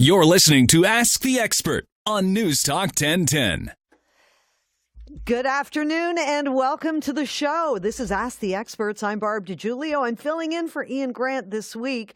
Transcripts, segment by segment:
You're listening to Ask the Expert on NEWSTALK 1010. Good afternoon and welcome to the show. This is Ask the Experts. I'm Barb DiGiulio. I'm filling in for Ian Grant this week,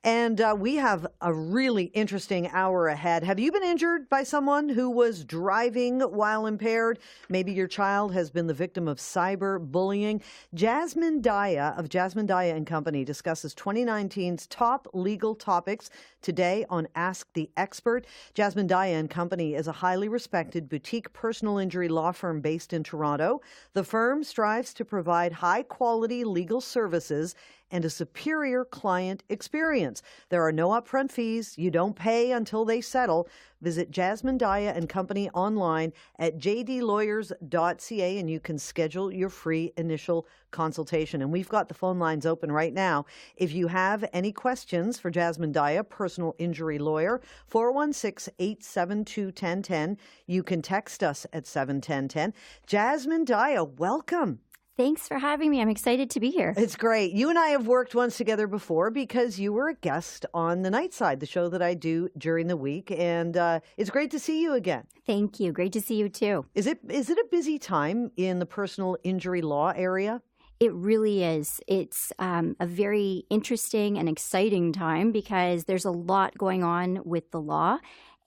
and we have a really interesting hour ahead. Have you been injured by someone who was driving while impaired? Maybe your child has been the victim of cyber bullying. Jasmine Daya of Jasmine Daya and Company discusses 2019's top legal topics today on Ask the Expert. Jasmine Daya and Company is a highly respected boutique personal injury law firm based in Toronto. The firm strives to provide high-quality legal services and a superior client experience. There are no upfront fees. You don't pay until they settle. Visit Jasmine Daya and Company online at jdlawyers.ca and you can schedule your free initial consultation. And we've got the phone lines open right now. If you have any questions for Jasmine Daya, personal injury lawyer, 416-872-1010. You can text us at 71010. Jasmine Daya, welcome. Thanks for having me. I'm excited to be here. It's great. You and I have worked once together before because you were a guest on The Night Side, the show that I do during the week. And it's great to see you again. Thank you. Great to see you too. Is it a busy time in the personal injury law area? It really is. It's a very interesting and exciting time because there's a lot going on with the law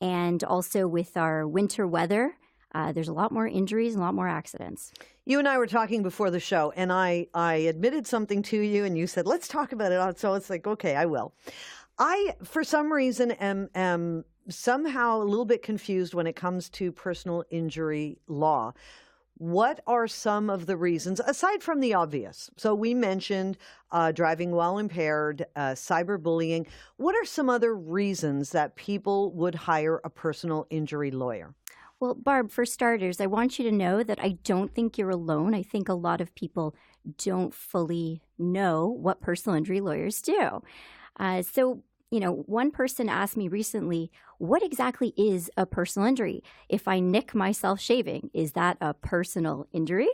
and also with our winter weather. There's a lot more injuries and a lot more accidents. You and I were talking before the show, and I admitted something to you, and you said, let's talk about it. So it's like, okay, I will. I, for some reason, am somehow a little bit confused when it comes to personal injury law. What are some of the reasons, aside from the obvious? So we mentioned driving while impaired, cyberbullying. What are some other reasons that people would hire a personal injury lawyer? Well, Barb, for starters, I want you to know that I don't think you're alone. I think a lot of people don't fully know what personal injury lawyers do. One person asked me recently, what exactly is a personal injury? If I nick myself shaving, is that a personal injury?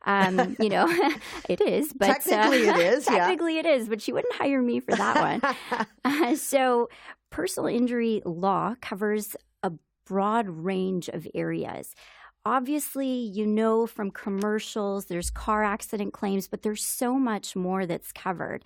It is. But, technically it is, yeah. Technically it is, but she wouldn't hire me for that one. So personal injury law covers a broad range of areas. Obviously, you know from commercials, there's car accident claims, but there's so much more that's covered.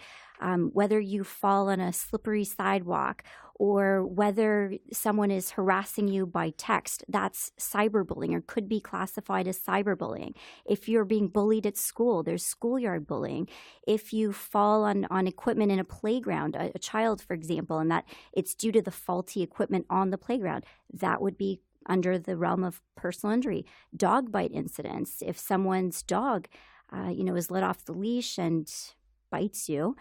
Whether you fall on a slippery sidewalk or whether someone is harassing you by text, that's cyberbullying or could be classified as cyberbullying. If you're being bullied at school, there's schoolyard bullying. If you fall on equipment in a playground, a child, for example, and that it's due to the faulty equipment on the playground, that would be under the realm of personal injury. Dog bite incidents, if someone's dog, is let off the leash and bites you,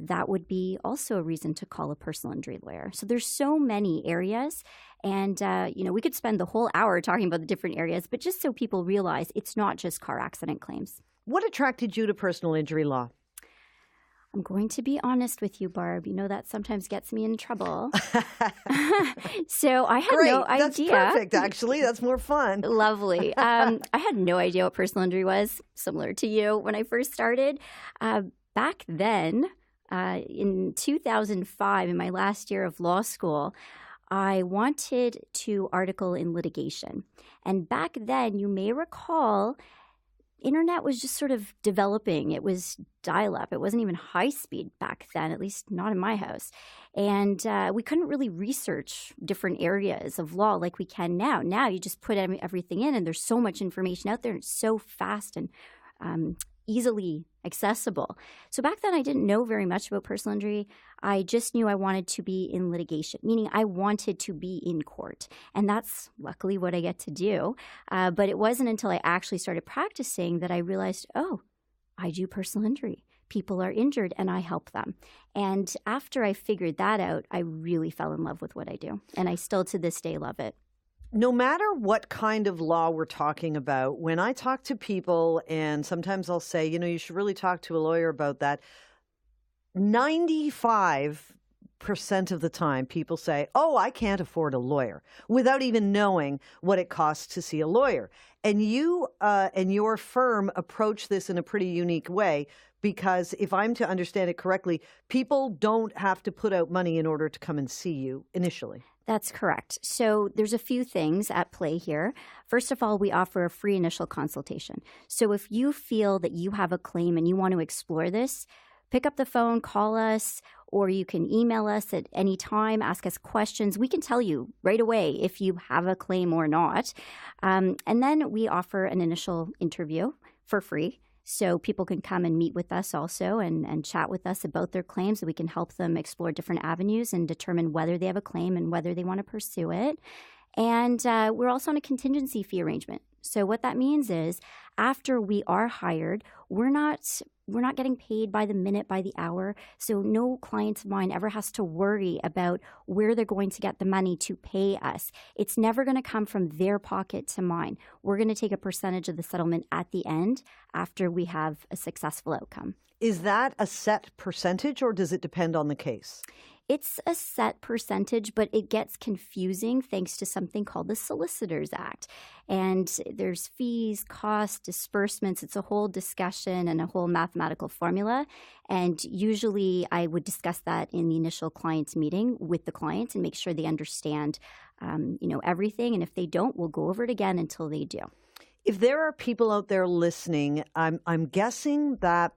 that would be also a reason to call a personal injury lawyer. So there's so many areas, and we could spend the whole hour talking about the different areas, but just so people realize it's not just car accident claims. What attracted you to personal injury law? I'm going to be honest with you, Barb. You know that sometimes gets me in trouble. So I had no idea. That's perfect, actually. That's more fun. Lovely. I had no idea what personal injury was, similar to you when I first started. Back then, in 2005, in my last year of law school, I wanted to article in litigation. And back then, you may recall, internet was just sort of developing. It was dial-up. It wasn't even high-speed back then, at least not in my house. And we couldn't really research different areas of law like we can now. Now you just put everything in, and there's so much information out there, and it's so fast and easily accessible. So back then, I didn't know very much about personal injury. I just knew I wanted to be in litigation, meaning I wanted to be in court. And that's luckily what I get to do. But it wasn't until I actually started practicing that I realized, oh, I do personal injury. People are injured and I help them. And after I figured that out, I really fell in love with what I do. And I still to this day love it. No matter what kind of law we're talking about, when I talk to people, and sometimes I'll say, you should really talk to a lawyer about that, 95% of the time people say, oh, I can't afford a lawyer, without even knowing what it costs to see a lawyer. And you and your firm approach this in a pretty unique way. Because if I'm to understand it correctly, people don't have to put out money in order to come and see you initially. That's correct. So there's a few things at play here. First of all, we offer a free initial consultation. So if you feel that you have a claim and you want to explore this, pick up the phone, call us, or you can email us at any time, ask us questions. We can tell you right away if you have a claim or not. And then we offer an initial interview for free. So people can come and meet with us also and chat with us about their claims. We can help them explore different avenues and determine whether they have a claim and whether they want to pursue it. And we're also on a contingency fee arrangement. So what that means is after we are hired, we're not getting paid by the minute, by the hour. So no client of mine ever has to worry about where they're going to get the money to pay us. It's never going to come from their pocket to mine. We're going to take a percentage of the settlement at the end after we have a successful outcome. Is that a set percentage or does it depend on the case? It's a set percentage, but it gets confusing thanks to something called the Solicitors Act. And there's fees, costs, disbursements. It's a whole discussion and a whole mathematical formula. And usually I would discuss that in the initial client's meeting with the clients and make sure they understand, everything. And if they don't, we'll go over it again until they do. If there are people out there listening, I'm guessing that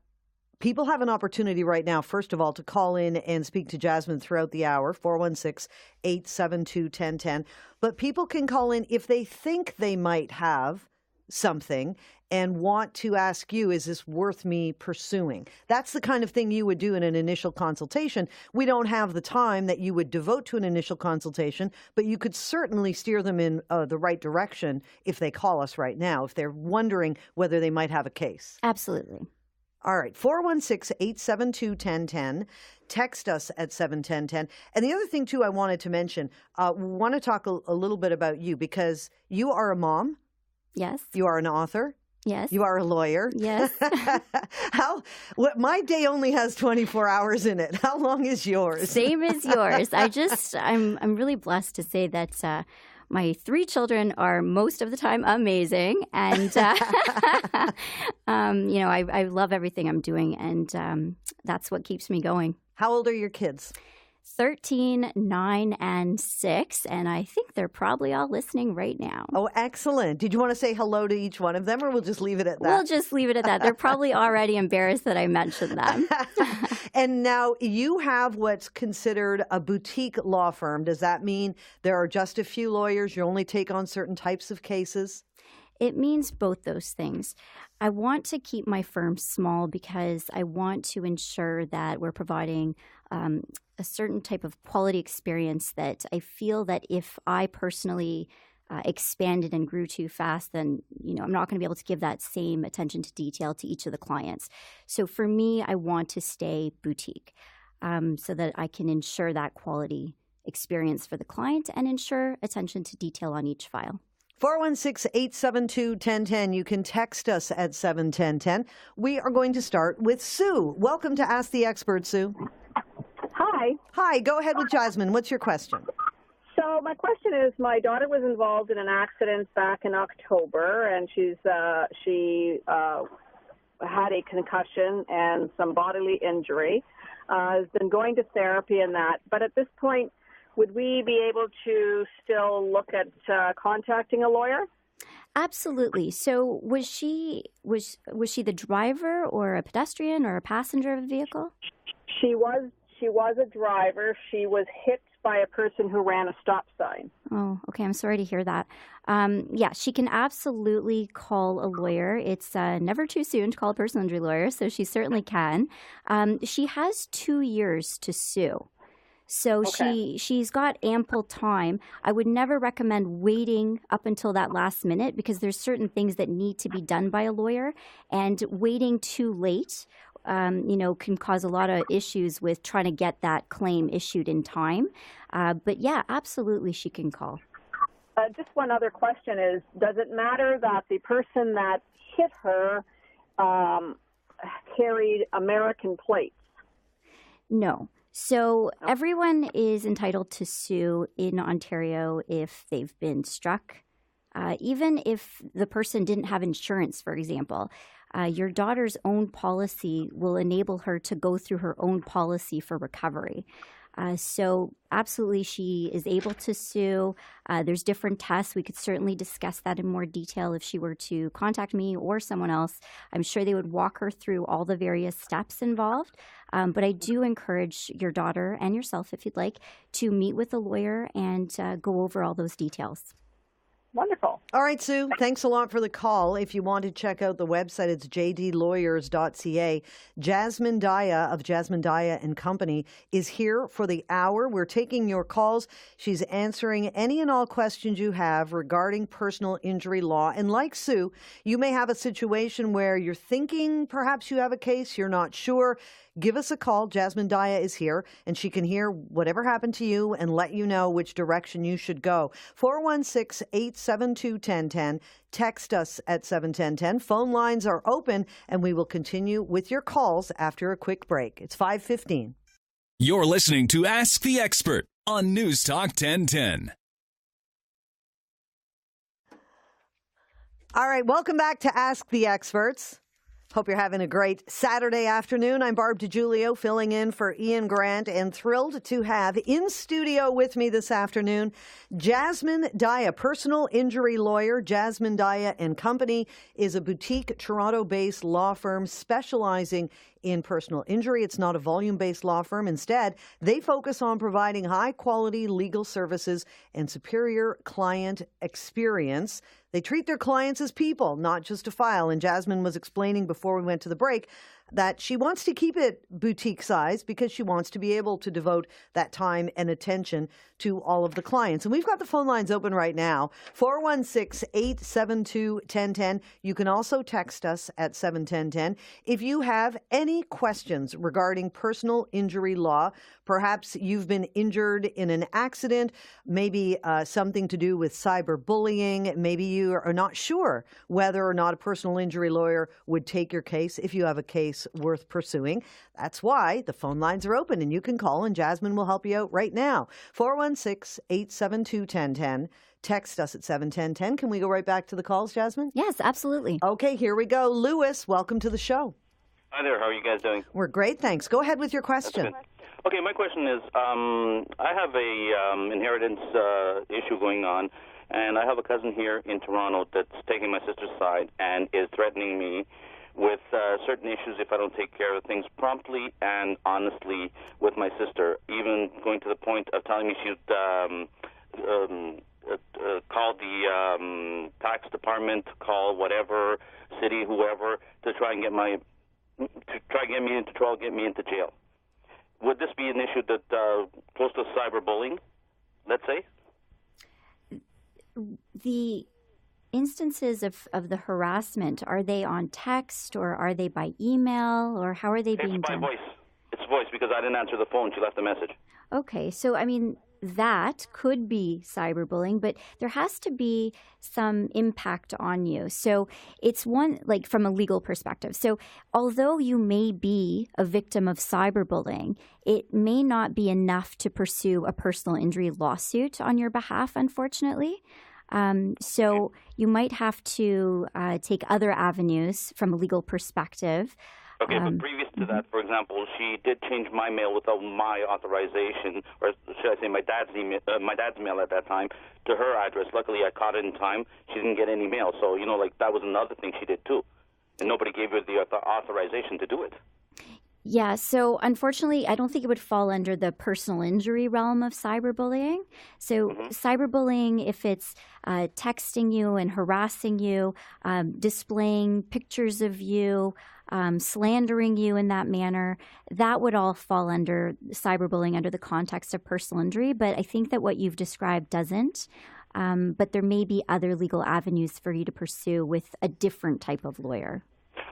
people have an opportunity right now, first of all, to call in and speak to Jasmine throughout the hour, 416-872-1010. But people can call in if they think they might have something and want to ask you, is this worth me pursuing? That's the kind of thing you would do in an initial consultation. We don't have the time that you would devote to an initial consultation, but you could certainly steer them in the right direction if they call us right now, if they're wondering whether they might have a case. Absolutely. All right, 416-872-1010. Text us at 71010. And the other thing, too, I wanted to mention, we want to talk a little bit about you because you are a mom. Yes. You are an author. Yes. You are a lawyer. Yes. My day only has 24 hours in it. How long is yours? Same as yours. I'm really blessed to say that my 3 children are most of the time amazing, and I love everything I'm doing, and that's what keeps me going. How old are your kids? 13, 9, and 6, and I think they're probably all listening right now. Oh, excellent. Did you want to say hello to each one of them, or we'll just leave it at that? We'll just leave it at that. They're probably already embarrassed that I mentioned them. And now you have what's considered a boutique law firm. Does that mean there are just a few lawyers? You only take on certain types of cases? It means both those things. I want to keep my firm small because I want to ensure that we're providing a certain type of quality experience that I feel that if I personally expanded and grew too fast, then I'm not going to be able to give that same attention to detail to each of the clients. So for me, I want to stay boutique so that I can ensure that quality experience for the client and ensure attention to detail on each file. 416-872-1010. You can text us at 71010. We are going to start with Sue. Welcome to Ask the Expert, Sue. Hi. Hi, go ahead with Jasmine. What's your question? So my question is, my daughter was involved in an accident back in October, and she had a concussion and some bodily injury. Has been going to therapy and that, but at this point, would we be able to still look at contacting a lawyer? Absolutely. So was she the driver or a pedestrian or a passenger of a vehicle? She was a driver. She was hit by a person who ran a stop sign. Oh, okay. I'm sorry to hear that. Yeah, she can absolutely call a lawyer. It's never too soon to call a personal injury lawyer, so she certainly can. She has 2 years to sue. So okay. she's got ample time. I would never recommend waiting up until that last minute because there's certain things that need to be done by a lawyer, and waiting too late, can cause a lot of issues with trying to get that claim issued in time. But yeah, absolutely, she can call. Just one other question is, does it matter that the person that hit her carried American plates? No. So everyone is entitled to sue in Ontario if they've been struck, even if the person didn't have insurance, for example. your daughter's own policy will enable her to go through her own policy for recovery. So absolutely, she is able to sue. There's different tests. We could certainly discuss that in more detail if she were to contact me or someone else. I'm sure they would walk her through all the various steps involved. But I do encourage your daughter and yourself, if you'd like, to meet with a lawyer and go over all those details. Wonderful. All right, Sue, thanks a lot for the call. If you want to check out the website, it's jdlawyers.ca. Jasmine Daya of Jasmine Daya and Company is here for the hour. We're taking your calls. She's answering any and all questions you have regarding personal injury law. And like Sue, you may have a situation where you're thinking perhaps you have a case, you're not sure. Give us a call. Jasmine Daya is here, and she can hear whatever happened to you and let you know which direction you should go. 416-872-1010. Text us at 71010. Phone lines are open, and we will continue with your calls after a quick break. It's 5:15. You're listening to Ask the Expert on NEWSTALK 1010. All right, welcome back to Ask the Experts. Hope you're having a great Saturday afternoon. I'm Barb DiGiulio, filling in for Ian Grant, and thrilled to have in studio with me this afternoon Jasmine Daya, personal injury lawyer. Jasmine Daya and Company is a boutique Toronto-based law firm specializing in personal injury. It's not a volume-based law firm. Instead, they focus on providing high-quality legal services and superior client experience. They treat their clients as people, not just a file. And Jasmine was explaining before we went to the break that she wants to keep it boutique size because she wants to be able to devote that time and attention to all of the clients. And we've got the phone lines open right now, 416-872-1010. You can also text us at 71010. If you have any questions regarding personal injury law, perhaps you've been injured in an accident, maybe something to do with cyberbullying, maybe you are not sure whether or not a personal injury lawyer would take your case if you have a case worth pursuing. That's why the phone lines are open and you can call and Jasmine will help you out right now. 416-872-1010. Text us at 71010. Can we go right back to the calls, Jasmine? Yes, absolutely. Okay, here we go. Lewis, welcome to the show. Hi there. How are you guys doing? We're great, thanks. Go ahead with your question. Okay, my question is, I have a inheritance issue going on, and I have a cousin here in Toronto that's taking my sister's side and is threatening me with certain issues if I don't take care of things promptly and honestly with my sister, even going to the point of telling me she'd call the tax department, call whatever, city, whoever, to try and get me into trouble, get me into jail. Would this be an issue that close to cyberbullying, let's say? The instances of the harassment, are they on text or are they by email or how are they being done? It's by voice. It's voice because I didn't answer the phone. She left a message. Okay, so I mean, that could be cyberbullying, but there has to be some impact on you. So it's one, like from a legal perspective. So although you may be a victim of cyberbullying, it may not be enough to pursue a personal injury lawsuit on your behalf, unfortunately. So you might have to take other avenues from a legal perspective. Okay, but previous to that, for example, she did change my mail without my authorization, or should I say my dad's mail at that time, to her address. Luckily, I caught it in time. She didn't get any mail. So, that was another thing she did too. And nobody gave her the authorization to do it. Yeah, so unfortunately, I don't think it would fall under the personal injury realm of cyberbullying. So cyberbullying, if it's texting you and harassing you, displaying pictures of you, slandering you in that manner, that would all fall under cyberbullying under the context of personal injury. But I think that what you've described doesn't. But there may be other legal avenues for you to pursue with a different type of lawyer.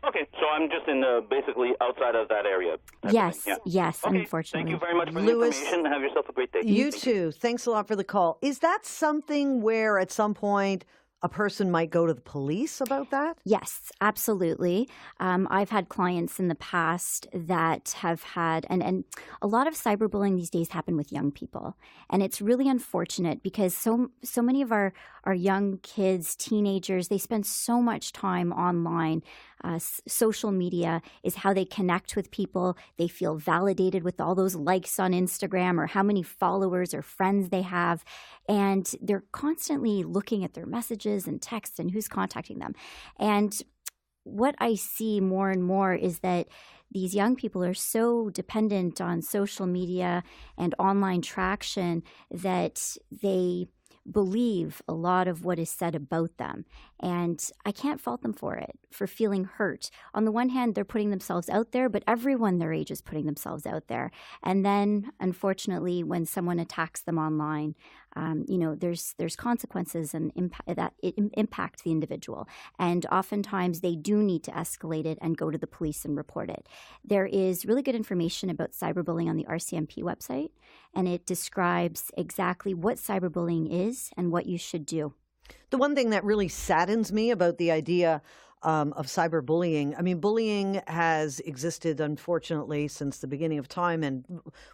Okay, so I'm just in basically outside of that area. Yes, yeah. yes, Okay, unfortunately. thank you very much for Lewis, the information. Have yourself a great day. You too. Thanks a lot for the call. Is that something where at some point a person might go to the police about that? Yes, absolutely. I've had clients in the past that have had, and a lot of cyberbullying these days happen with young people. And it's really unfortunate because so many of our young kids, teenagers, they spend so much time online Social media is how they connect with people. They feel validated with all those likes on Instagram or how many followers or friends they have. And they're constantly looking at their messages and texts and who's contacting them. And what I see more and more is that these young people are so dependent on social media and online traction that they believe a lot of what is said about them. And I can't fault them for it, for feeling hurt. On the one hand, they're putting themselves out there, but everyone their age is putting themselves out there. And then, unfortunately, when someone attacks them online, there's consequences and that it impacts the individual. And oftentimes they do need to escalate it and go to the police and report it. There is really good information about cyberbullying on the RCMP website, and it describes exactly what cyberbullying is and what you should do. The one thing that really saddens me about the idea of cyberbullying, I mean, bullying has existed, unfortunately, since the beginning of time, and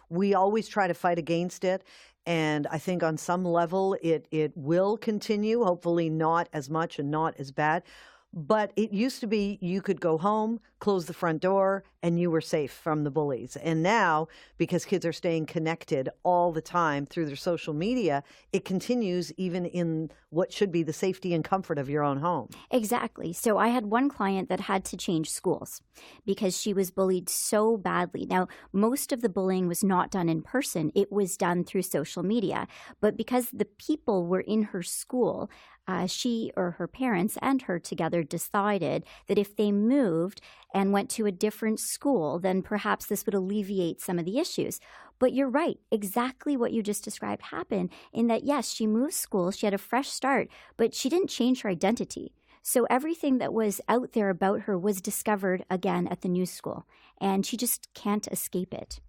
we always try to fight against it. And I think on some level it will continue, hopefully not as much and not as bad. But it used to be you could go home, close the front door, and you were safe from the bullies. And now, because kids are staying connected all the time through their social media, it continues even in what should be the safety and comfort of your own home. Exactly. So I had one client that had to change schools because she was bullied so badly. Now, most of the bullying was not done in person. It was done through social media. But because the people were in her school, she or her parents and her together decided that if they moved and went to a different school, then perhaps this would alleviate some of the issues. But you're right. Exactly what you just described happened in that, yes, she moved schools. She had a fresh start, but she didn't change her identity. So everything that was out there about her was discovered again at the new school, and she just can't escape it.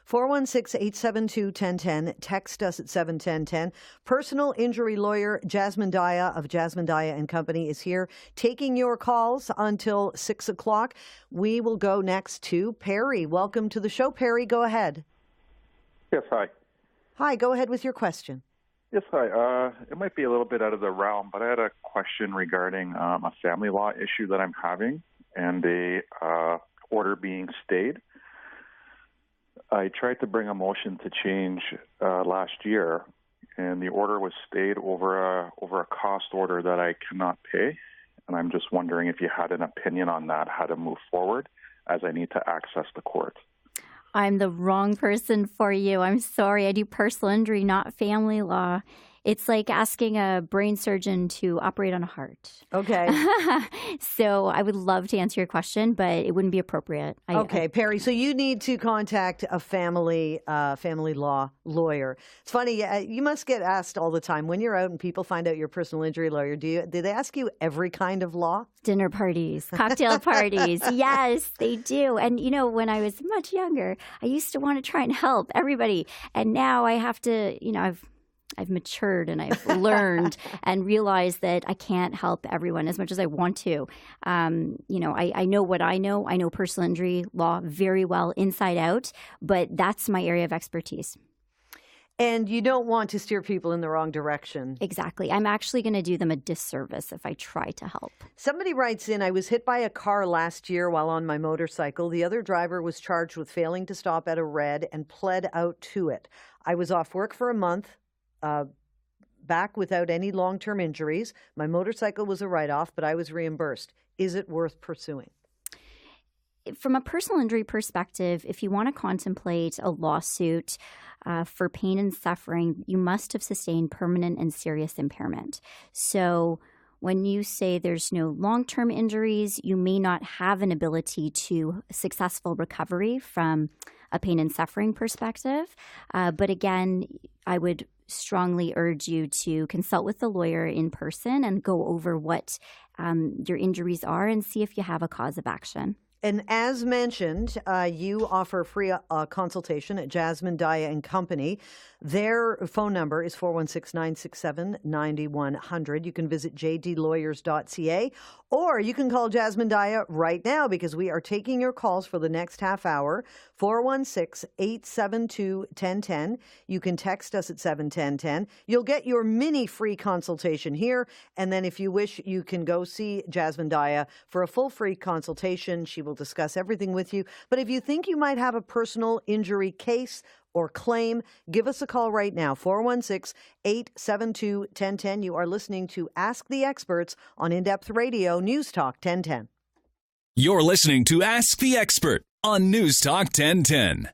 416-872-1010. Text us at 71010. Personal injury lawyer Jasmine Daya of Jasmine Daya and Company is here taking your calls until 6 o'clock. We will go next to Perry. Welcome to the show, Perry. Go ahead. Yes, hi. Hi, go ahead with your question. Yes, hi. It might be a little bit out of the realm, but I had a question regarding a family law issue that I'm having and a order being stayed. I tried to bring a motion to change last year, and the order was stayed over a cost order that I cannot pay. And I'm just wondering if you had an opinion on that, how to move forward, as I need to access the court. I'm the wrong person for you. I'm sorry. I do personal injury, not family law. It's like asking a brain surgeon to operate on a heart. Okay. So I would love to answer your question, but it wouldn't be appropriate. Okay, Perry. So you need to contact a family law lawyer. It's funny. You must get asked all the time when you're out and people find out you're a personal injury lawyer. Do they ask you every kind of law? Dinner parties, cocktail parties. Yes, they do. And, when I was much younger, I used to want to try and help everybody. And now I have to, I've matured and I've learned and realized that I can't help everyone as much as I want to. I know what I know. I know personal injury law very well inside out, but that's my area of expertise. And you don't want to steer people in the wrong direction. Exactly. I'm actually going to do them a disservice if I try to help. Somebody writes in, I was hit by a car last year while on my motorcycle. The other driver was charged with failing to stop at a red and pled out to it. I was off work for a month. Back without any long-term injuries. My motorcycle was a write-off, but I was reimbursed. Is it worth pursuing? From a personal injury perspective, if you want to contemplate a lawsuit for pain and suffering, you must have sustained permanent and serious impairment. So when you say there's no long-term injuries, you may not have an ability to successful recovery from a pain and suffering perspective. But again, I would strongly urge you to consult with the lawyer in person and go over what your injuries are and see if you have a cause of action. And as mentioned, you offer free consultation at Jasmine Daya and Company. Their phone number is 416-967-9100. You can visit jdlawyers.ca, or you can call Jasmine Daya right now, because we are taking your calls for the next half hour, 416-872-1010. You can text us at 71010. You'll get your mini free consultation here, and then if you wish, you can go see Jasmine Daya for a full free consultation. She will discuss everything with you. But if you think you might have a personal injury case or claim, give us a call right now, 416-872-1010. You are listening to Ask the Experts on In-Depth Radio, News Talk 1010. You're listening to Ask the Expert on News Talk 1010.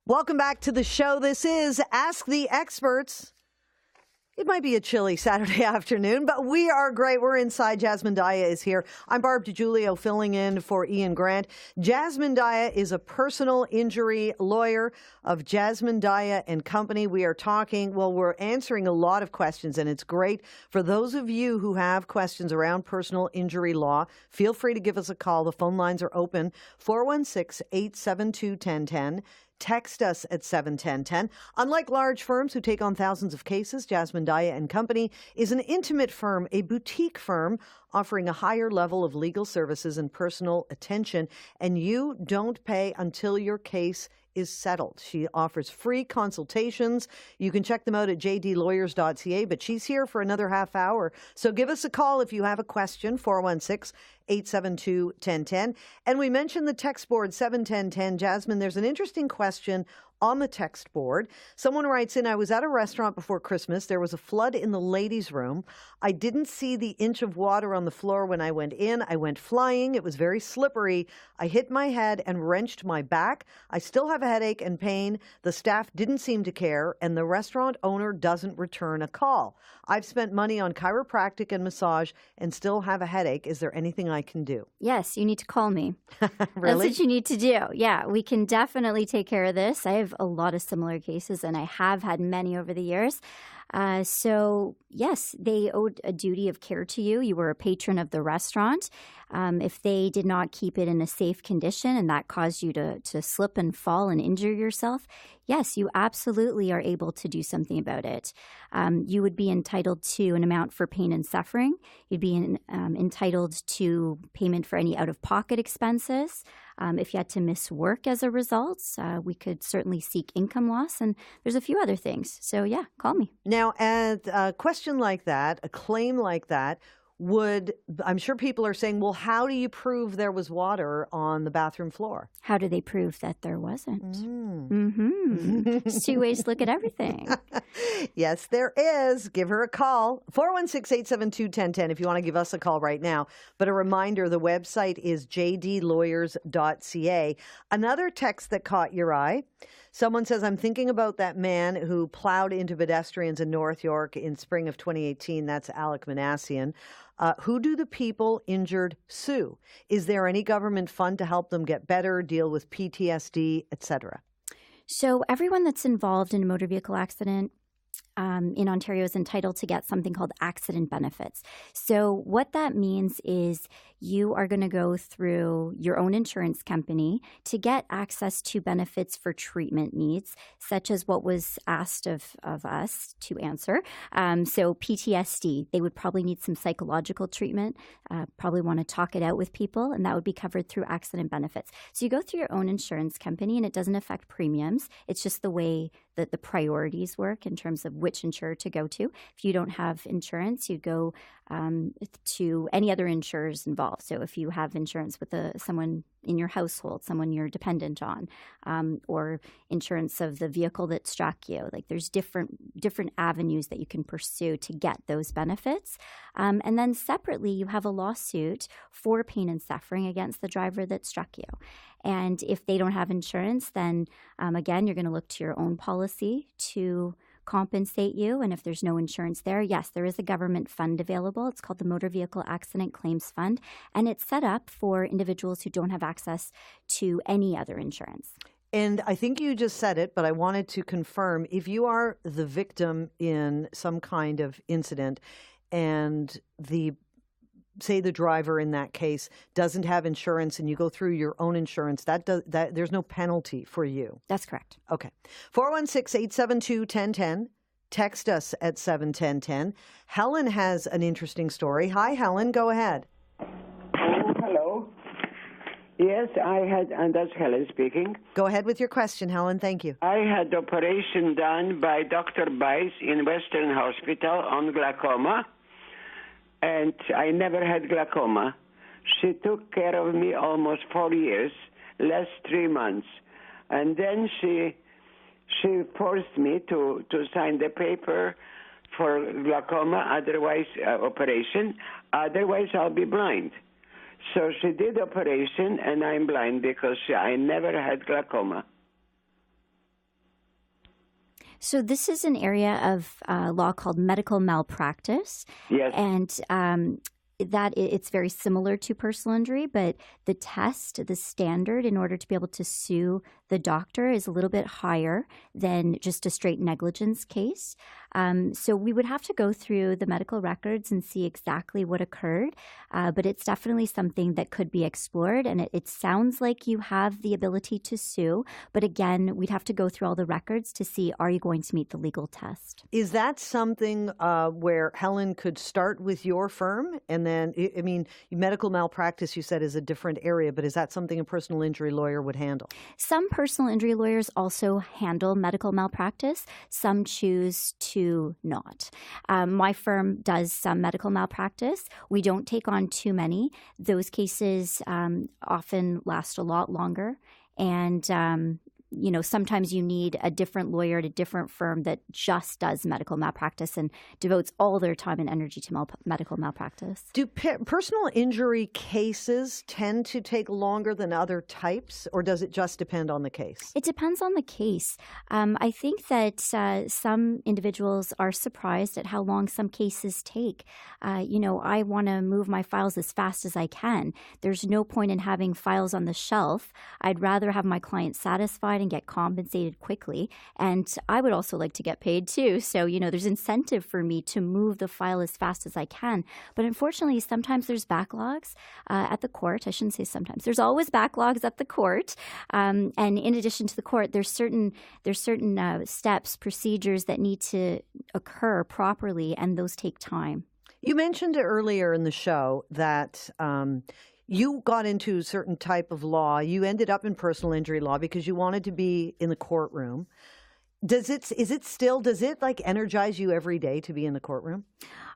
Welcome back to the show. This is Ask the Experts. It might be a chilly Saturday afternoon, but we are great. We're inside. Jasmine Daya is here. I'm Barb DiGiulio, filling in for Ian Grant. Jasmine Daya is a personal injury lawyer of Jasmine Daya and Company. We are talking, we're answering a lot of questions, and it's great for those of you who have questions around personal injury law. Feel free to give us a call. The phone lines are open, 416-872-1010. Text us at 71010. Unlike large firms who take on thousands of cases, Jasmine Daya and Company is an intimate firm, a boutique firm offering a higher level of legal services and personal attention, and you don't pay until your case is settled. She offers free consultations. You can check them out at jdlawyers.ca, but she's here for another half hour. So give us a call if you have a question, 416-872-1010. And we mentioned the text board, 71010. Jasmine, there's an interesting question on the text board. Someone writes in, I was at a restaurant before Christmas. There was a flood in the ladies' room. I didn't see the inch of water on the floor when I went in. I went flying. It was very slippery. I hit my head and wrenched my back. I still have a headache and pain. The staff didn't seem to care, and the restaurant owner doesn't return a call. I've spent money on chiropractic and massage and still have a headache. Is there anything I can do? Yes, you need to call me. Really? That's what you need to do. Yeah, we can definitely take care of this. I have a lot of similar cases, and I have had many over the years. So, yes, they owed a duty of care to you. You were a patron of the restaurant. If they did not keep it in a safe condition and that caused you to slip and fall and injure yourself, yes, you absolutely are able to do something about it. You would be entitled to an amount for pain and suffering. You'd be entitled to payment for any out-of-pocket expenses. If you had to miss work as a result, we could certainly seek income loss, and there's a few other things. So, yeah, call me. Now, a question like that, a claim like that, I'm sure people are saying, well, how do you prove there was water on the bathroom floor? How do they prove that there wasn't? There's two ways to look at everything. Yes, there is. Give her a call. 416-872-1010 if you want to give us a call right now. But a reminder, the website is jdlawyers.ca. Another text that caught your eye. Someone says, I'm thinking about that man who plowed into pedestrians in North York in spring of 2018. That's Alec Manassian. Who do the people injured sue? Is there any government fund to help them get better, deal with PTSD, etc.? So everyone that's involved in a motor vehicle accident in Ontario is entitled to get something called accident benefits. So what that means is you are going to go through your own insurance company to get access to benefits for treatment needs, such as what was asked of us to answer. So PTSD, they would probably need some psychological treatment, probably want to talk it out with people, and that would be covered through accident benefits. So you go through your own insurance company, and it doesn't affect premiums. It's just the way that the priorities work in terms of which insurer to go to. If you don't have insurance, you'd go to any other insurers involved. So if you have insurance with someone in your household, someone you're dependent on, or insurance of the vehicle that struck you, like there's different avenues that you can pursue to get those benefits. And then separately, you have a lawsuit for pain and suffering against the driver that struck you. And if they don't have insurance, then again, you're going to look to your own policy to compensate you. And if there's no insurance there, yes, there is a government fund available. It's called the Motor Vehicle Accident Claims Fund, and it's set up for individuals who don't have access to any other insurance. And I think you just said it, but I wanted to confirm, if you are the victim in some kind of incident and the say the driver in that case doesn't have insurance and you go through your own insurance, that there's no penalty for you. That's correct. Okay. 416-872-1010. Text us at 71010. Helen has an interesting story. Hi, Helen. Go ahead. Oh, hello. Yes, and that's Helen speaking. Go ahead with your question, Helen. Thank you. I had operation done by Dr. Bice in Western Hospital on glaucoma, and I never had glaucoma. She took care of me almost 4 years, last 3 months. And then she forced me to sign the paper for glaucoma, otherwise operation, otherwise I'll be blind. So she did operation, and I'm blind because I never had glaucoma. So this is an area of law called medical malpractice. Yes. And that it's very similar to personal injury, but the test, the standard in order to be able to sue the doctor is a little bit higher than just a straight negligence case. So we would have to go through the medical records and see exactly what occurred, but it's definitely something that could be explored, and it sounds like you have the ability to sue, but again, we'd have to go through all the records to see, are you going to meet the legal test? Is that something where Helen could start with your firm? And then, I mean, medical malpractice, you said, is a different area, but is that something a personal injury lawyer would handle? Some personal injury lawyers also handle medical malpractice. Some choose to not. My firm does some medical malpractice. We don't take on too many. Those cases often last a lot longer. And sometimes you need a different lawyer at a different firm that just does medical malpractice and devotes all their time and energy to medical malpractice. Do personal injury cases tend to take longer than other types, or does it just depend on the case? It depends on the case. I think that some individuals are surprised at how long some cases take. I want to move my files as fast as I can. There's no point in having files on the shelf. I'd rather have my client satisfied and get compensated quickly. And I would also like to get paid too. So, there's incentive for me to move the file as fast as I can. But unfortunately, sometimes there's backlogs at the court. I shouldn't say sometimes. There's always backlogs at the court. And in addition to the court, there's certain steps, procedures that need to occur properly, and those take time. You mentioned earlier in the show that you got into a certain type of law. You ended up in personal injury law because you wanted to be in the courtroom. Does it energize you every day to be in the courtroom?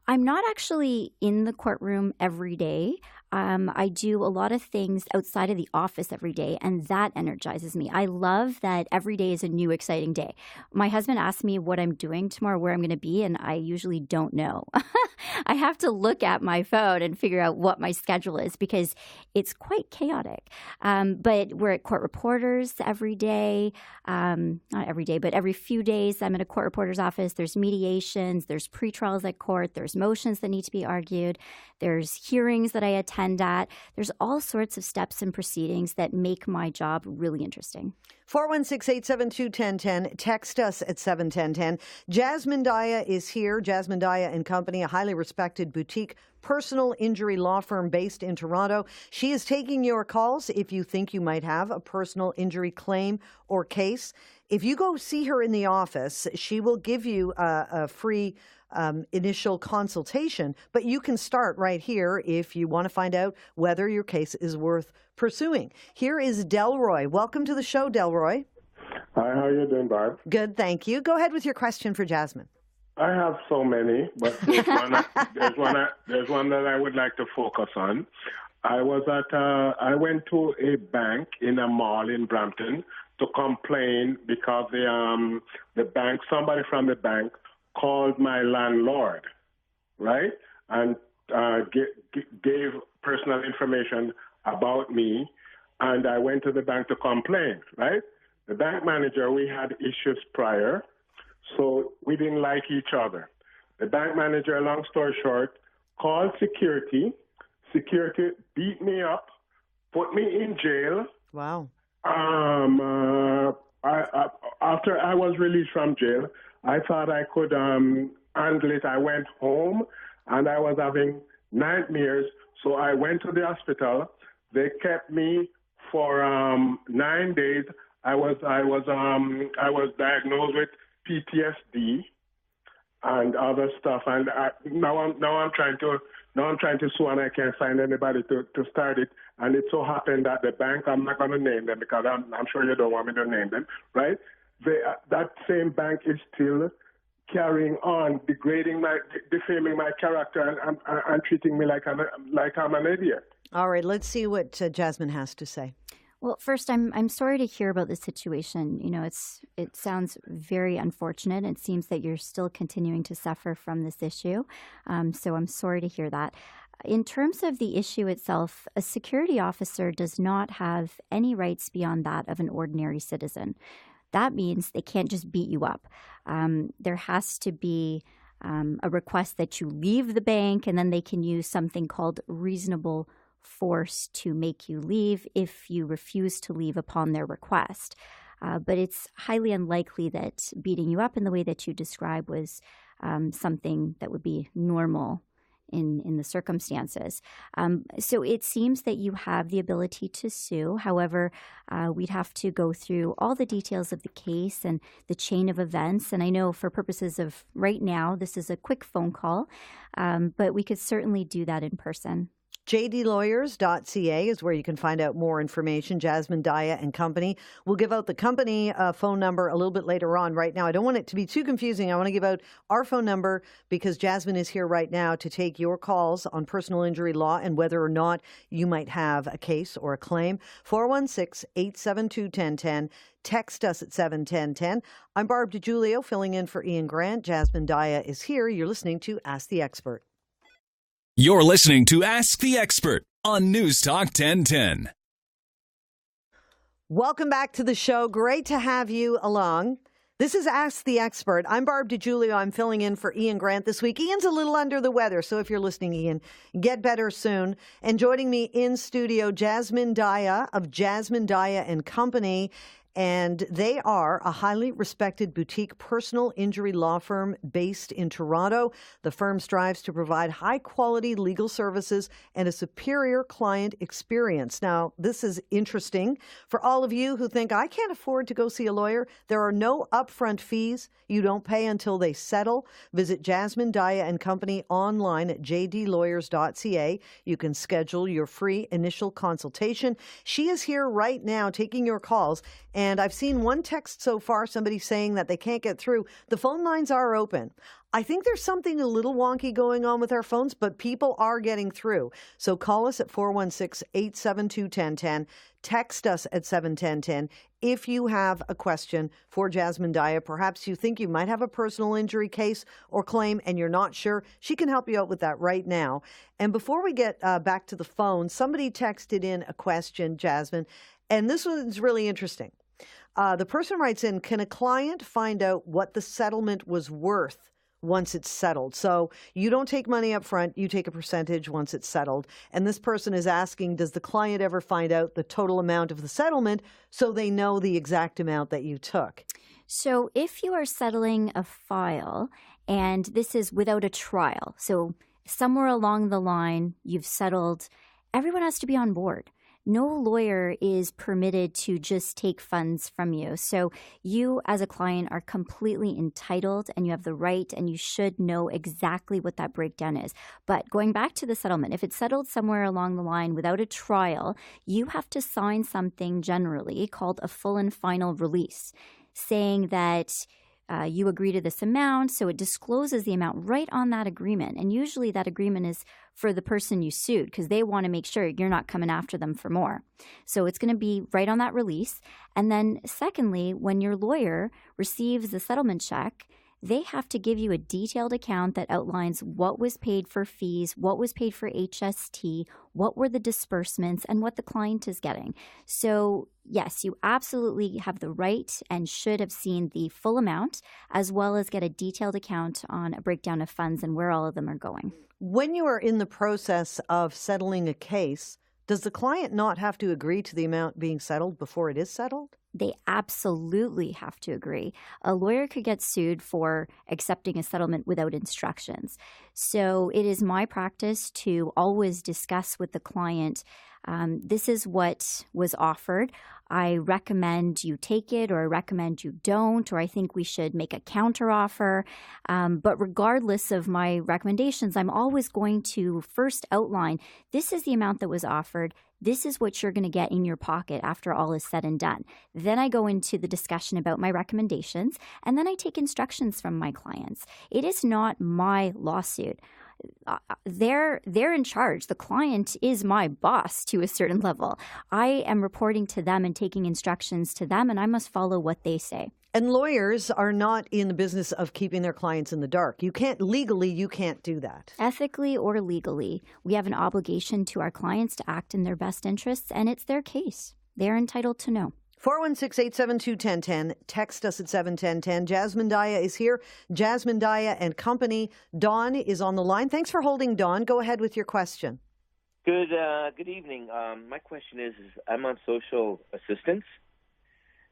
I'm not actually in the courtroom every day. I do a lot of things outside of the office every day, and that energizes me. I love that every day is a new, exciting day. My husband asks me what I'm doing tomorrow, where I'm going to be, and I usually don't know. I have to look at my phone and figure out what my schedule is because it's quite chaotic. But we're at court reporters every day. Not every day, but every few days I'm at a court reporter's office. There's mediations, there's pretrials at court, there's motions that need to be argued, there's hearings that I attend at. There's all sorts of steps and proceedings that make my job really interesting. 416-872-1010. Text us at 71010. Jasmine Daya is here. Jasmine Daya and Company, a highly respected boutique personal injury law firm based in Toronto. She is taking your calls if you think you might have a personal injury claim or case. If you go see her in the office, she will give you a free initial consultation, but you can start right here if you want to find out whether your case is worth pursuing. Here is Delroy. Welcome to the show, Delroy. Hi, how are you doing, Barb? Good, thank you. Go ahead with your question for Jasmine. I have so many, but there's one that I would like to focus on. I went to a bank in a mall in Brampton to complain because somebody from the bank called my landlord, right, and gave personal information about me, and I went to the bank to complain, right? The bank manager, we had issues prior, so we didn't like each other. The bank manager, long story short, called security. Security beat me up, put me in jail. Wow. After I was released from jail, I thought I could handle it. I went home, and I was having nightmares. So I went to the hospital. They kept me for 9 days. I was diagnosed with PTSD and other stuff. And now I'm trying to sue, and I can't find anybody to start it. And it so happened that the bank, I'm not going to name them because I'm sure you don't want me to name them, right? That same bank is still carrying on, defaming my character and treating me like I'm an idiot. All right, let's see what Jasmine has to say. Well, first, I'm sorry to hear about the situation. You know, it sounds very unfortunate. It seems that you're still continuing to suffer from this issue. So I'm sorry to hear that. In terms of the issue itself, a security officer does not have any rights beyond that of an ordinary citizen. That means they can't just beat you up. There has to be a request that you leave the bank, and then they can use something called reasonable force to make you leave if you refuse to leave upon their request. But it's highly unlikely that beating you up in the way that you describe was something that would be normal in the circumstances. So it seems that you have the ability to sue. However, we'd have to go through all the details of the case and the chain of events. And I know for purposes of right now, this is a quick phone call, but we could certainly do that in person. jdlawyers.ca is where you can find out more information. Jasmine Daya and Company. We'll give out the company phone number a little bit later on. Right now, I don't want it to be too confusing. I want to give out our phone number because Jasmine is here right now to take your calls on personal injury law and whether or not you might have a case or a claim. 416-872-1010. Text us at 71010. I'm Barb DiGiulio filling in for Ian Grant. Jasmine Daya is here. You're listening to Ask the Expert. You're listening to Ask the Expert on NEWSTALK 1010. Welcome back to the show. Great to have you along. This is Ask the Expert. I'm Barb DiGiulio. I'm filling in for Ian Grant this week. Ian's a little under the weather, so if you're listening, Ian, get better soon. And joining me in studio, Jasmine Daya of Jasmine Daya and Company. And they are a highly respected boutique personal injury law firm based in Toronto. The firm strives to provide high-quality legal services and a superior client experience. Now, this is interesting. For all of you who think, I can't afford to go see a lawyer, there are no upfront fees. You don't pay until they settle. Visit Jasmine Daya and Company online at jdlawyers.ca. You can schedule your free initial consultation. She is here right now taking your calls. And I've seen one text so far, somebody saying that they can't get through. The phone lines are open. I think there's something a little wonky going on with our phones, but people are getting through. So call us at 416-872-1010. Text us at 71010 if you have a question for Jasmine Daya. Perhaps you think you might have a personal injury case or claim and you're not sure. She can help you out with that right now. And before we get back to the phone, somebody texted in a question, Jasmine, and this one's really interesting. The person writes in, can a client find out what the settlement was worth once it's settled? So you don't take money up front, you take a percentage once it's settled. And this person is asking, does the client ever find out the total amount of the settlement so they know the exact amount that you took? So if you are settling a file, and this is without a trial, so somewhere along the line you've settled, everyone has to be on board. No lawyer is permitted to just take funds from you. So you as a client are completely entitled and you have the right and you should know exactly what that breakdown is. But going back to the settlement, if it's settled somewhere along the line without a trial, you have to sign something generally called a full and final release, saying that you agree to this amount, so it discloses the amount right on that agreement. And usually that agreement is for the person you sued because they want to make sure you're not coming after them for more. So it's going to be right on that release. And then secondly, when your lawyer receives the settlement check, they have to give you a detailed account that outlines what was paid for fees, what was paid for HST, what were the disbursements, and what the client is getting. So yes, you absolutely have the right and should have seen the full amount, as well as get a detailed account on a breakdown of funds and where all of them are going. When you are in the process of settling a case, Does the client not have to agree to the amount being settled before it is settled? They absolutely have to agree. A lawyer could get sued for accepting a settlement without instructions. So it is my practice to always discuss with the client, this is what was offered. I recommend you take it, or I recommend you don't, or I think we should make a counteroffer. But regardless of my recommendations, I'm always going to first outline, this is the amount that was offered. This is what you're going to get in your pocket after all is said and done. Then I go into the discussion about my recommendations, and then I take instructions from my clients. It is not my lawsuit. They're in charge. The client is my boss to a certain level. I am reporting to them and taking instructions to them, and I must follow what they say. And lawyers are not in the business of keeping their clients in the dark. You can't do that. Ethically or legally, we have an obligation to our clients to act in their best interests, and it's their case. They're entitled to know. 416-872-1010. Text us at 71010. Jasmine Daya is here. Jasmine Daya and Company. Dawn is on the line. Thanks for holding, Dawn. Go ahead with your question. Good evening. My question is I'm on social assistance.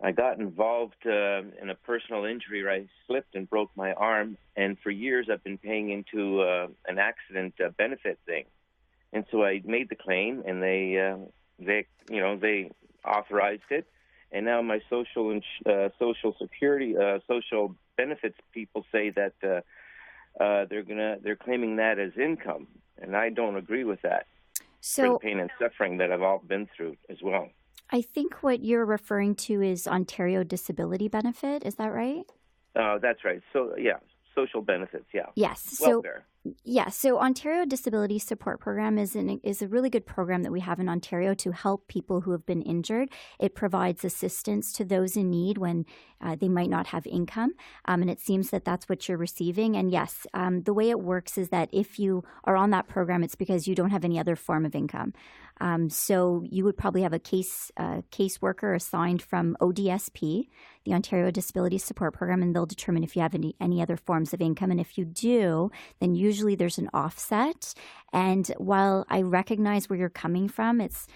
I got involved in a personal injury where I slipped and broke my arm, and for years I've been paying into an accident benefit thing. And so I made the claim, and they authorized it. And now my social security, social benefits people say that they're claiming that as income, and I don't agree with that. So, for the pain and suffering that I've all been through as well. I think what you're referring to is Ontario Disability Benefit. Is that right? That's right. So, yeah, social benefits, yeah. Yes. Welfare. So Ontario Disability Support Program is a really good program that we have in Ontario to help people who have been injured. It provides assistance to those in need when they might not have income, and it seems that that's what you're receiving. And yes, the way it works is that if you are on that program, it's because you don't have any other form of income. So you would probably have a caseworker assigned from ODSP, the Ontario Disability Support Program, and they'll determine if you have any other forms of income. And if you do, then usually there's an offset. And while I recognize where you're coming from, it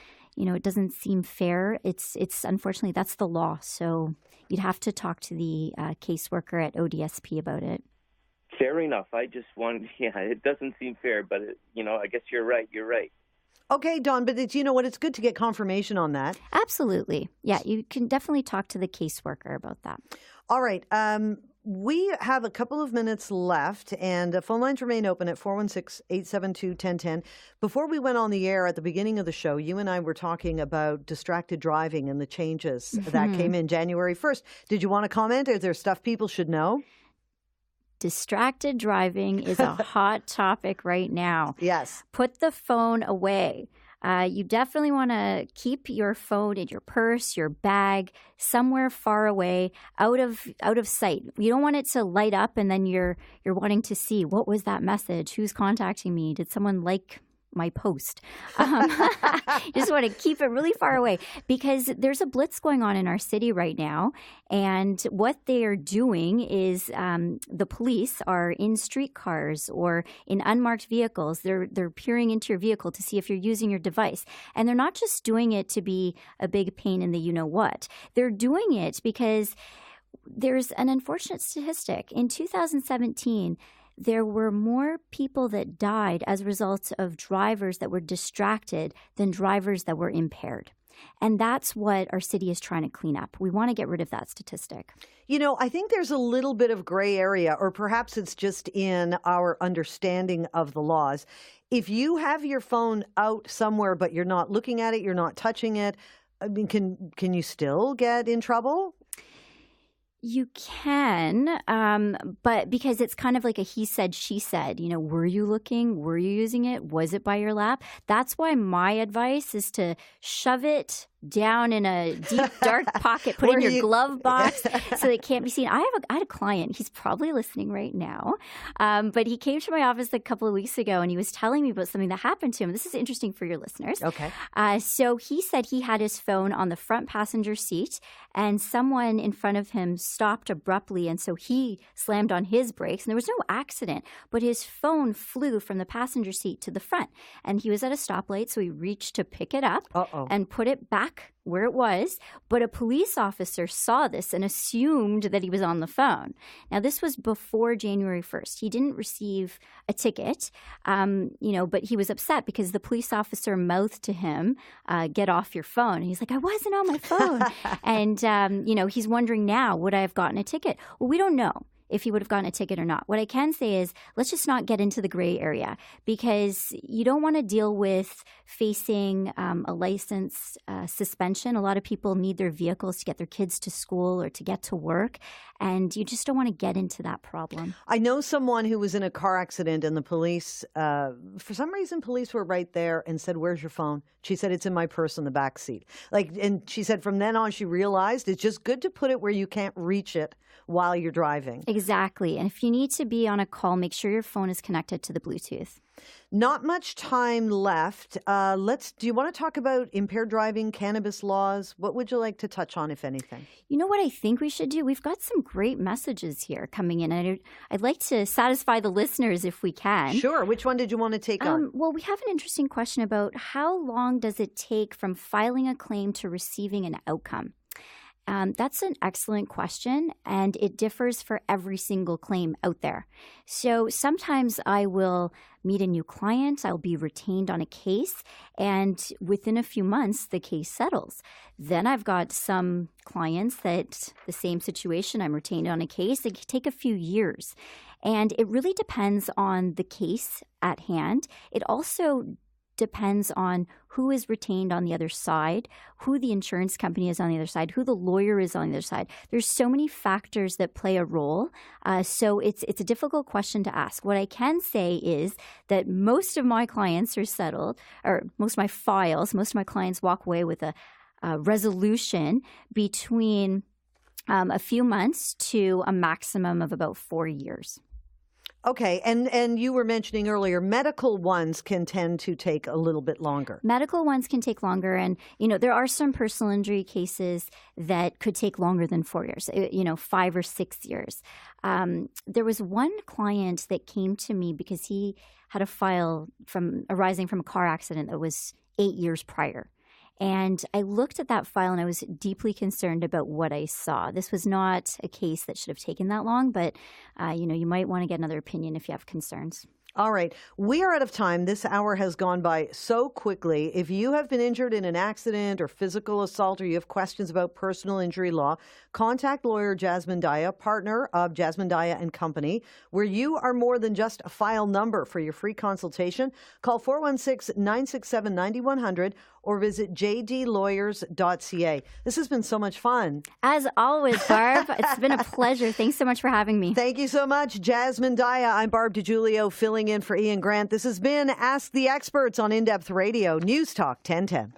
doesn't seem fair. It's unfortunately, that's the law. So you'd have to talk to the caseworker at ODSP about it. Fair enough. It doesn't seem fair, but I guess you're right. Okay, Dawn, but it's good to get confirmation on that. Absolutely. Yeah, you can definitely talk to the caseworker about that. All right. We have a couple of minutes left, and phone lines remain open at 416-872-1010. Before we went on the air at the beginning of the show, you and I were talking about distracted driving and the changes that came in January 1st. Did you want to comment? Is there stuff people should know? Distracted driving is a hot topic right now. Yes. Put the phone away. You definitely want to keep your phone in your purse, your bag, somewhere far away, out of sight. You don't want it to light up and then you're wanting to see, what was that message? Who's contacting me? Did someone like my post? You just want to keep it really far away because there's a blitz going on in our city right now. And what they are doing is the police are in streetcars or in unmarked vehicles. They're peering into your vehicle to see if you're using your device. And they're not just doing it to be a big pain in the you-know-what. They're doing it because there's an unfortunate statistic. In 2017, there were more people that died as a result of drivers that were distracted than drivers that were impaired. And that's what our city is trying to clean up. We want to get rid of that statistic. I think there's a little bit of gray area, or perhaps it's just in our understanding of the laws. If you have your phone out somewhere, but you're not looking at it, you're not touching it, I mean, can you still get in trouble? You can, but because it's kind of like a he said, she said, were you looking? Were you using it? Was it by your lap? That's why my advice is to shove it down in a deep, dark pocket, put in your glove box so it can't be seen. I had a client. He's probably listening right now, but he came to my office a couple of weeks ago, and he was telling me about something that happened to him. This is interesting for your listeners. Okay. So he said he had his phone on the front passenger seat, and someone in front of him stopped abruptly, and so he slammed on his brakes, and there was no accident, but his phone flew from the passenger seat to the front, and he was at a stoplight, so he reached to pick it up and put it back where it was, but a police officer saw this and assumed that he was on the phone. Now, this was before January 1st. He didn't receive a ticket, but he was upset because the police officer mouthed to him, get off your phone. And he's like, I wasn't on my phone. And, he's wondering now, would I have gotten a ticket? Well, we don't know if he would have gotten a ticket or not. What I can say is let's just not get into the gray area, because you don't want to deal with facing a license suspension. A lot of people need their vehicles to get their kids to school or to get to work, and you just don't want to get into that problem. I know someone who was in a car accident, and the police, for some reason, police were right there and said, where's your phone? She said, it's in my purse in the back seat. And she said from then on, she realized it's just good to put it where you can't reach it while you're driving. Exactly. And if you need to be on a call, make sure your phone is connected to the Bluetooth. Not much time left. Do you want to talk about impaired driving, cannabis laws? What would you like to touch on, if anything? You know what I think we should do? We've got some great messages here coming in. I'd like to satisfy the listeners if we can. Sure. Which one did you want to take on? Well, we have an interesting question about how long does it take from filing a claim to receiving an outcome? That's an excellent question, and it differs for every single claim out there. So sometimes I will meet a new client, I'll be retained on a case, and within a few months, the case settles. Then I've got some clients that the same situation, I'm retained on a case, it can take a few years. And it really depends on the case at hand. It also depends on who is retained on the other side, who the insurance company is on the other side, who the lawyer is on the other side. There's so many factors that play a role. So it's a difficult question to ask. What I can say is that most of my clients are settled, or most of my clients walk away with a resolution between a few months to a maximum of about 4 years. Okay, and you were mentioning earlier, medical ones can tend to take a little bit longer. Medical ones can take longer, and there are some personal injury cases that could take longer than 4 years, 5 or 6 years. There was one client that came to me because he had a file arising from a car accident that was 8 years prior. And I looked at that file and I was deeply concerned about what I saw. This was not a case that should have taken that long, but you might want to get another opinion if you have concerns. All right. We are out of time. This hour has gone by so quickly. If you have been injured in an accident or physical assault, or you have questions about personal injury law, contact lawyer Jasmine Daya, partner of Jasmine Daya and Company, where you are more than just a file number. For your free consultation, call 416-967-9100 or visit jdlawyers.ca. This has been so much fun. As always, Barb, it's been a pleasure. Thanks so much for having me. Thank you so much, Jasmine Daya. I'm Barb DiGiulio, filling in for Ian Grant. This has been Ask the Experts on In-Depth Radio, News Talk 1010.